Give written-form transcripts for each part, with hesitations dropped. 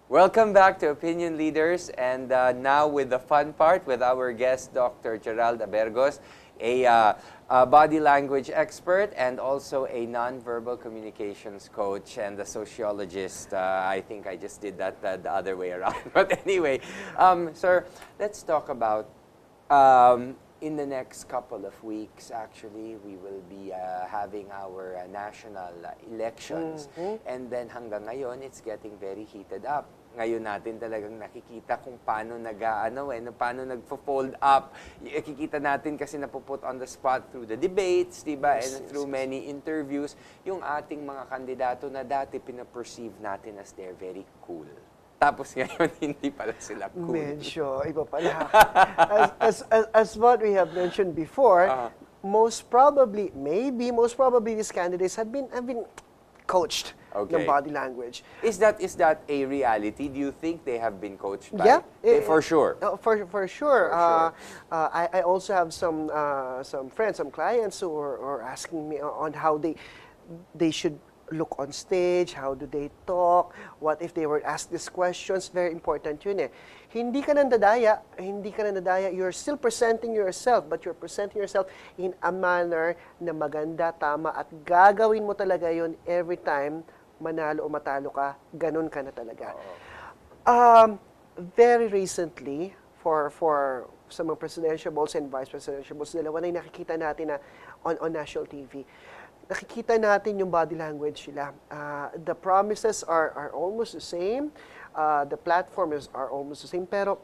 Welcome back to Opinion Leaders, and now with the fun part with our guest, Dr. Gerald Abergos, a body language expert and also a nonverbal communications coach and a sociologist. I think I just did that the other way around. But anyway, sir, let's talk about in the next couple of weeks, actually, we will be having our national elections. And then hanggang ngayon, it's getting very heated up. Ngayon natin talagang nakikita kung paano paano nagfo-fold up. Kikita natin kasi napuput on the spot through the debates, diba? And through many interviews, yung ating mga kandidato na dati pinaperceive natin as they're very cool. Tapos ngayon, hindi pala sila cool. Medyo iba pala. As what we have mentioned before, most probably these candidates have been coached ng body language. Is that a reality? Do you think they have been coached by? Yeah, for sure. For sure. I also have some friends, some clients who are asking me on how they should look on stage, how do they talk, what if they were asked these questions. Very important yun eh. Hindi ka nandadaya, you're still presenting yourself, but you're presenting yourself in a manner na maganda, tama, at gagawin mo talaga yun every time, manalo o matalo ka, ganun ka na talaga. Very recently, for sa mga presidential balls and vice presidential balls, dalawa na yung nakikita natin na on national TV. Nakikita natin yung body language nila. The promises are almost the same. The platforms are almost the same. Pero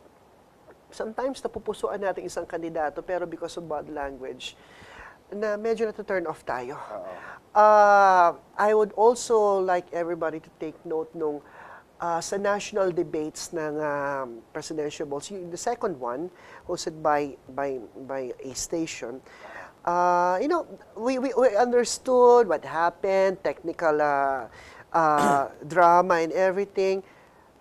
sometimes napupusuan natin isang kandidato pero because of body language, na medyo na-turn off tayo. I would also like everybody to take note nung sa national debates ng presidential balls. The second one, hosted by a station, we understood what happened, technical drama and everything.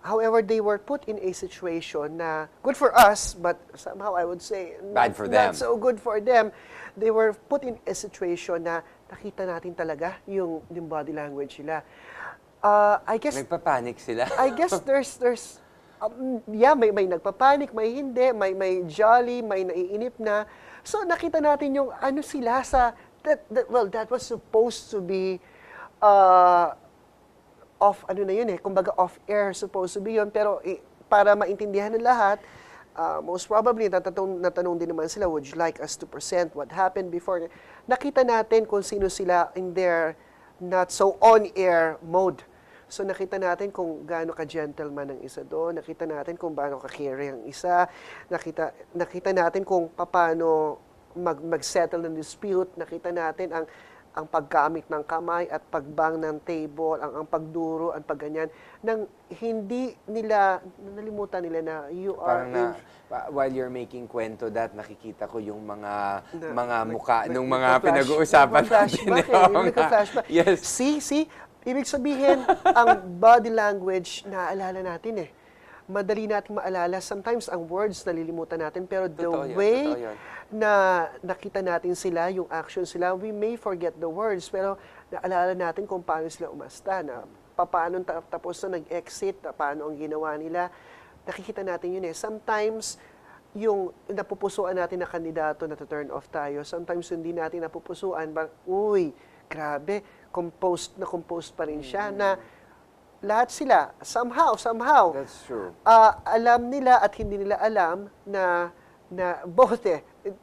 However, they were put in a situation na good for us, but somehow I would say bad for them. Not so good for them. They were put in a situation na nakita natin talaga yung body language nila. I guess nagpapanik sila. I guess there's may nagpapanik, may hindi, may jolly, may naiinip na. So nakita natin yung ano sila sa that was supposed to be off kumbaga off air supposed to be yun, pero para maintindihan ng lahat, most probably natanong din naman sila, would you like us to present what happened before? Nakita natin kung sino sila in their not so on air mode. So nakita natin kung gaano ka-gentleman ang isa doon, nakita natin kung gaano ka-caring ang isa, nakita natin kung paano mag-settle ng dispute, nakita natin ang paggamit ng kamay at pagbang ng table, ang pagduro, ang pagganyan, nang hindi nila, nalimutan nila na you are while you're making kwento that, nakikita ko yung mga mukha nung mga pinag-uusapan natin. Yes. See? Ibig sabihin, ang body language, naaalala natin eh. Madali nating maalala. Sometimes, ang words nalilimutan natin, pero the way na nakita natin sila, yung actions sila, we may forget the words, pero naalala natin kung paano sila umasta, na paano tapos na nag-exit, paano ang ginawa nila. Nakikita natin yun eh. Sometimes, yung napupusuan natin na kandidato na turn off tayo, sometimes hindi natin napupusuan, uy, grabe, composed pa rin siya, na lahat sila, somehow, that's true. Alam nila at hindi nila alam na both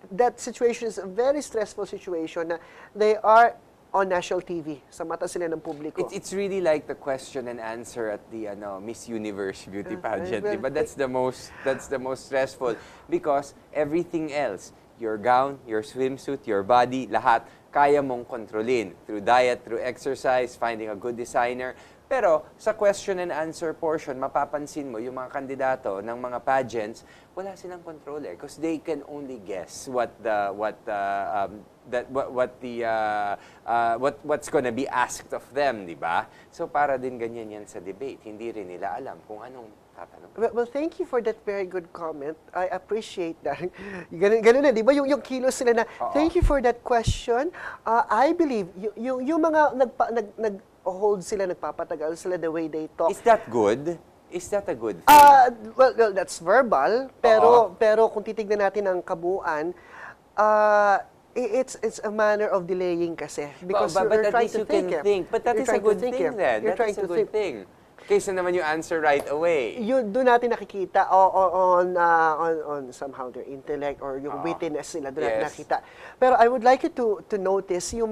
that situation is a very stressful situation na they are on national TV, sa mata sila ng publiko. It's really like the question and answer at the Miss Universe beauty pageant, but that's the most stressful because everything else, your gown, your swimsuit, your body, lahat kaya mong kontrolin through diet, through exercise, finding a good designer. Pero sa question and answer portion, mapapansin mo yung mga kandidato ng mga pageants, wala silang control because they can only guess what's gonna be asked of them, di ba? So para din ganyan yan sa debate, hindi rin nila alam kung anong tatanong. Well, thank you for that very good comment. I appreciate that. Ganun na, di ba? Yung kilos sila na, thank you for that question. I believe, yung mga nag-hold sila, nagpapatagal sila the way they talk. Is that good? Is that a good thing? Well, that's verbal, pero kung titignan natin ang kabuuan, it's a manner of delaying kasi because but you're at trying least to you can think. But that You're is a trying to good think, thing then. You're That trying is a to good think. thing. Kaysa naman you answer right away. Doon natin nakikita on somehow their intellect or yung wittiness nila doon natin Yes. nakita. Pero I would like you to notice yung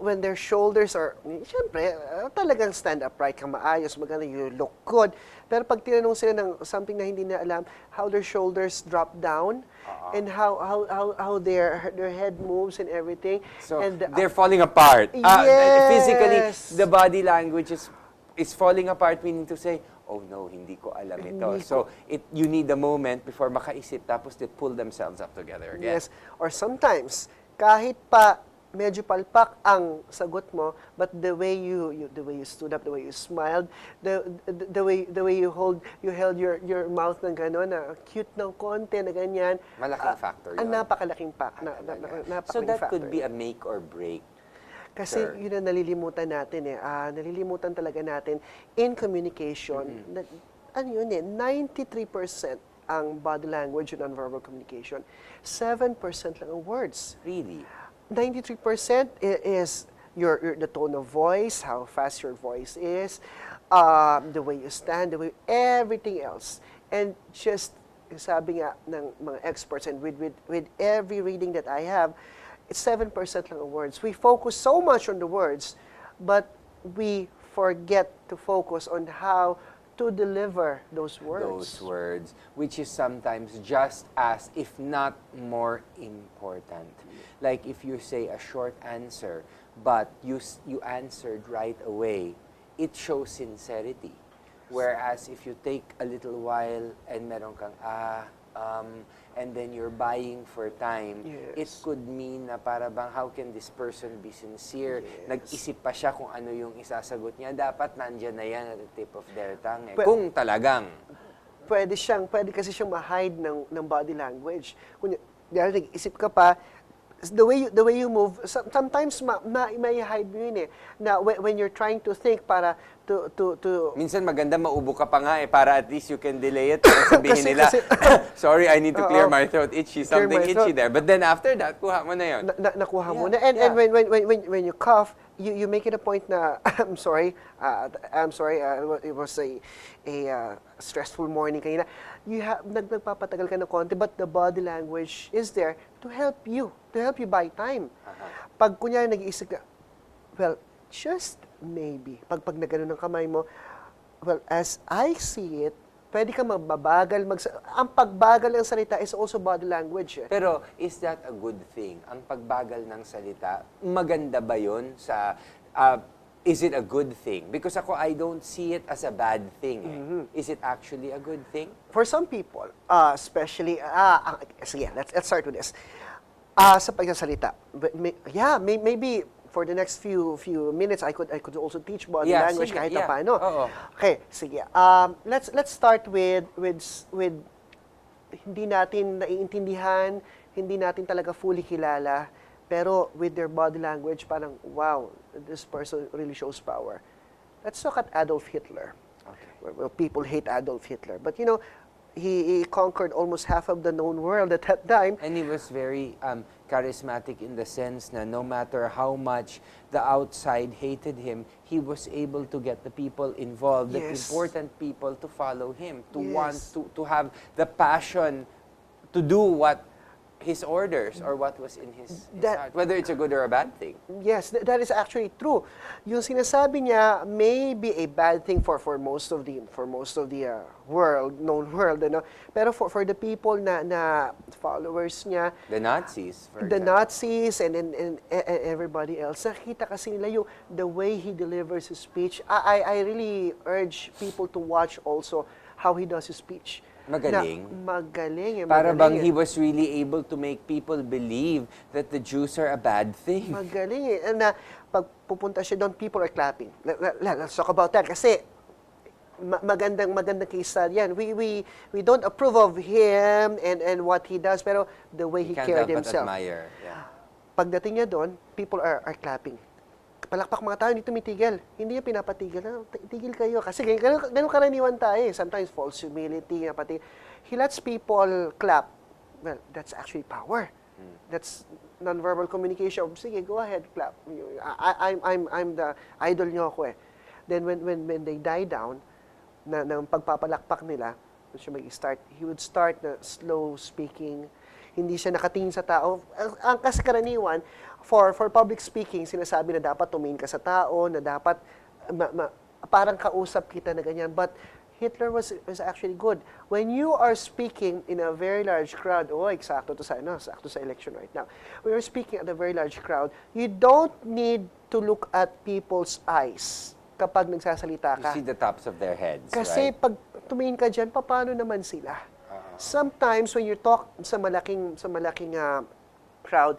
when their shoulders are, syempre, talagang stand upright kang maayos, maganda, you look good. Pero pag tinanong sila ng something na hindi na alam, how their shoulders drop down, and how their head moves and everything. So, and they're falling apart. Yes. Physically, the body language is falling apart, meaning to say, oh no, hindi ko alam ito. Hindi So, you need a moment before makaisip, tapos they pull themselves up together again. Yes. Or sometimes, kahit pa medyo palpak ang sagot mo, but the way you stood up, the way you smiled, the way you held your mouth ng gano'n, na cute ng konti na ganyan. Malaking factor yun. Napakalaking So that factor could be yun. a make or break. Kasi Sure. yun ang nalilimutan natin nalilimutan talaga natin in communication. Ano yun 93% ang body language and nonverbal communication. 7% lang ang words. Really? 93% is the tone of voice, how fast your voice is, the way you stand, the way everything else. And just sabi nga ng mga experts, and with every reading that I have, it's 7% lang ang words. We focus so much on the words, but we forget to focus on how to deliver those words. Those words, which is sometimes just as, if not more important. Like if you say a short answer, but you answered right away, it shows sincerity. Whereas if you take a little while and meron kang and then you're buying for time, it Yes. could mean na para bang, how can this person be sincere? Yes. Nag-isip pa siya kung ano yung isasagot niya. Dapat nandyan na yan at the tip of their tongue. Well, Kung talagang. Pwede kasi siyang ma-hide ng body language. Dahil nag-isip ka pa, the way you move, sometimes may hide mo yun na when you're trying to think para to Minsan maganda maubo ka pa nga para at least you can delay it. Para sabihin nila, sorry, I need to clear my throat, itchy, Clear something my itchy throat. there. But then after that, kuha mo na yun. nakuha mo Yeah, na. And yeah. when you cough, you make it a point na I'm sorry, it was a stressful morning kanina. Nagpapatagal ka ng konti, but the body language is there to help you buy time. Pag kunyari nag-iisip ka, well, just maybe, pag nagano ng kamay mo, well, as I see it, pwede ka mababagal. Ang pagbagal ng salita is also body language. Pero is that a good thing? Ang pagbagal ng salita, maganda ba yun sa... is it a good thing? Because ako, I don't see it as a bad thing. Is it actually a good thing? For some people, especially, sige, let's start with this. Sa pagsasalita, maybe for the next few minutes, I could also teach body language sige, kahit yeah. paano. Oo. Okay, sige. Let's start with hindi natin naiintindihan, hindi natin talaga fully kilala, pero with their body language, parang, wow, this person really shows power. Let's look at Adolf Hitler. Okay. Well, people hate Adolf Hitler, but he conquered almost half of the known world at that time. And he was very charismatic in the sense na no matter how much the outside hated him, he was able to get the people involved, the Yes. important people to follow him, to Yes. want to have the passion to do what his orders or what was in his heart, whether it's a good or a bad thing. Yes, that is actually true. Yung sinasabi niya may be a bad thing for most of the known world, Pero for the people na followers niya, The Nazis, for the example. Nazis and everybody else, nakita kasi nila the way he delivers his speech. I really urge people to watch also how he does his speech. Magaling. Magaling. Para bang he was really able to make people believe that the Jews are a bad thing. Magaling na pag pupunta siya doon, people are clapping. Let's talk about that kasi magandang case study yan. We don't approve of him and what he does, pero the way he Can't carried help but himself. admire. Yeah. Pagdating niya doon, people are clapping. palakpak mga tao, hindi tumitigil. Hindi niya pinapatigil. Tigil kayo. Kasi ganun karaniwan tayo. Sometimes false humility. He lets people clap. Well, that's actually power. That's nonverbal communication. Sige, go ahead, clap. I'm the idol niyo ako eh. Then when they die down, ng pagpapalakpak nila, mag-start, he would start na slow speaking. Hindi siya nakatingin sa tao. Ang kasi karaniwan, for public speaking, sinasabi na dapat tumingin ka sa tao, na dapat parang kausap kita na ganyan. But Hitler was actually good. When you are speaking in a very large crowd, eksakto sa election right now. When you're speaking at a very large crowd, you don't need to look at people's eyes kapag nagsasalita ka. You see the tops of their heads, Kasi right? pag tumingin ka dyan, paano naman sila? Sometimes when you talk sa malaking crowd,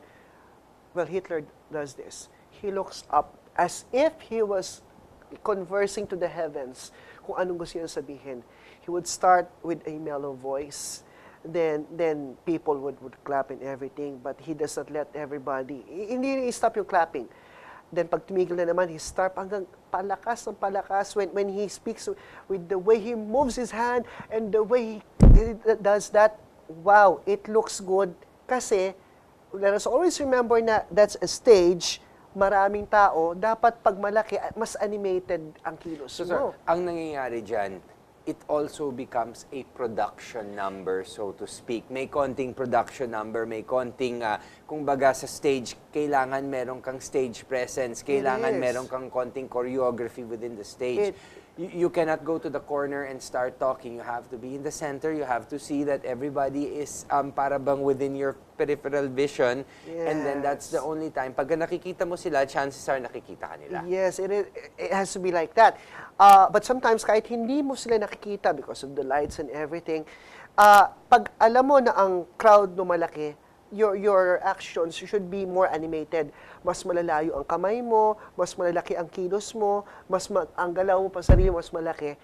well, Hitler does this. He looks up as if he was conversing to the heavens kung anong gusto niya sabihin. He would start with a mellow voice. Then people would clap and everything, but he does not let everybody. Hindi i-stop yung clapping. Then pag tumigil na naman, he start hanggang palakas ng palakas when he speaks with the way he moves his hand and the way he does that. Wow, it looks good. Kasi let us always remember na that's a stage, maraming tao, dapat pag malaki, mas animated ang kilos mo. Sir, ang nangyayari dyan, it also becomes a production number, so to speak. May konting production number, may konting, kung baga sa stage, kailangan meron kang stage presence, kailangan meron kang konting choreography within the stage. You cannot go to the corner and start talking. You have to be in the center. You have to see that everybody is para bang within your peripheral vision. And then that's the only time. Pag nakikita mo sila, chances are nakikita ka nila. Yes, it has to be like that. But sometimes kahit hindi mo sila nakikita because of the lights and everything, pag alam mo na ang crowd no malaki, your actions should be more animated. Mas malalayo ang kamay mo, mas malalaki ang kilos mo, ang galaw mo pa sarili mas malaki.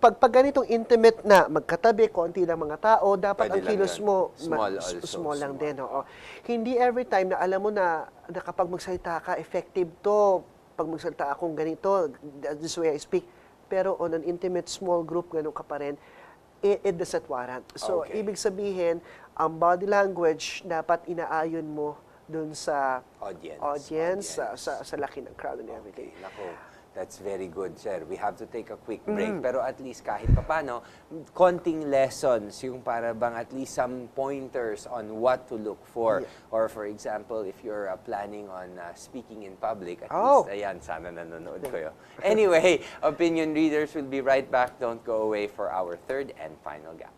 Pag ganitong intimate na magkatabi, konti lang mga tao, dapat ang kilos mo small lang din. Oo. Hindi every time na alam mo na kapag magsalita ka, effective to. Pag magsalita akong ganito, this way I speak. Pero on an intimate small group, ganun ka pa rin, it doesn't warrant. So, ibig sabihin, ang body language dapat inaayon mo dun sa audience. Sa laki ng crowd and everything. Okay, nako. That's very good, sir. We have to take a quick break. Pero at least kahit papano, konting lessons, yung para bang at least some pointers on what to look for. Or for example, if you're planning on speaking in public, at least, ayan, sana nanonood kayo. Anyway, Opinion Readers will be right back. Don't go away for our third and final gap.